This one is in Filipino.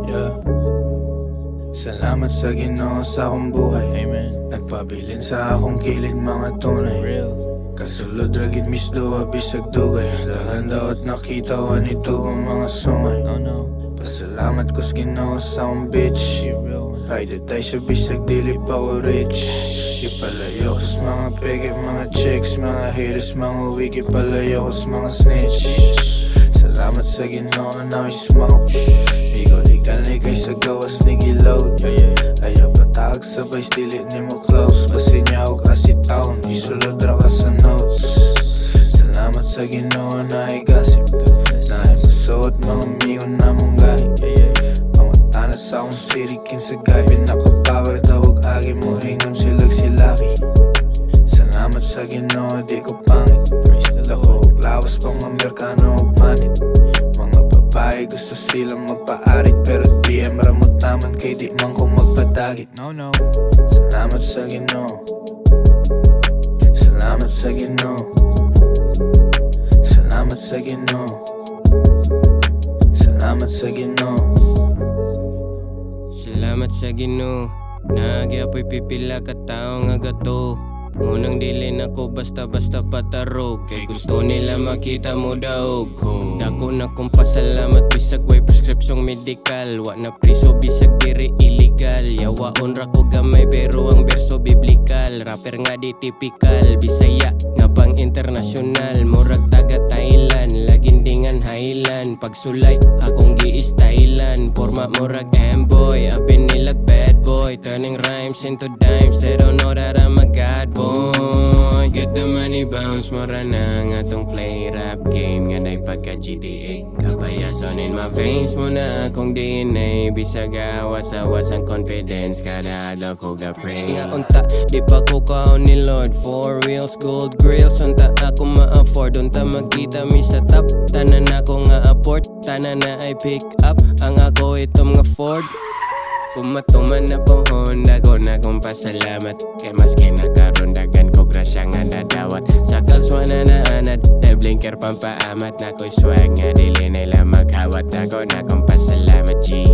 Yeah. Salamat sa Ginoo sa akong buhay. Amen. Nagpabilin sa akong kilid mga tunay. Real. Kasulod ragid misdo bisag dugay. Dagan daw at nakita wa nito bang mga sungay. Pasalamat ko sa Ginoo sa akong bitch. Ride tayo sa bisag dili pa ko rich. Ipalayo ko sa mga peke, mga chicks, mga haters, mga wiki. Palayo ko sa mga snitch. Salamat sa Ginoo na I smoke. Ikaw di kaligay sa gawas ni Giload. Ayaw patag sabay stilit ni mo close. Basi niya o kasi taon, isulod ra ka sa notes. Salamat sa Ginoo na I gossip. Na I masuot mga miyo na mong gahi. Pangutana sa akong sirikin sa gabi. Nakapower tawag agi mo ingon silag silaki. Salamat sa Ginoo di ko pangit. Dako lawas pang Amerikano o panit. Mga babae gusto silang magpaarit. Pero DM ramot naman kay di man ko magpadagit. Salamat sa Ginoo. Salamat sa Ginoo. Salamat sa Ginoo. Salamat sa Ginoo. Salamat sa Ginoo. Nagyapoy pipila ka tao nga gato. Unang dilin ako basta-basta patarog. Kay gusto nila makita mo daog ko. Dako na kong pasalamat bisag way prescription medical. Wa na priso bisag diri illegal. Yawaon ra ko gamay pero ang berso biblical. Rapper nga di typical. Bisaya nga pang international. Murag taga Thailand. Laging dingan highland. Pagsulay akong gi-stylan. Forma murag M-boy. Abin nilag bad boy. Turning rhymes into dimes. They don't know that I'm a god boy. Get the money bounce. Mura na nga tong play rap game. Nga na'y pagka GTA. Kapayason in my veins mo na akong DNA. Bisag awas-awas ang confidence. Kada adlaw ko ga-pray. Nga unta di pa ko kaon ni Lord. 4 wheels gold grills. Unta ako ma-afford. Unta magkita mi sa top. Tanan ako nga apport. Tanan na ay pick up. Ang ako itom nga Ford. Kung matuman na pohon, dago na kong pasalamat. Kay maski nakarondagan ko grasya nga nadawat. Sa kalswa na naanad, na blinker pampaamat. Na ko'y swag nga dili nila maghawat. Dago na kong pasalamat, G.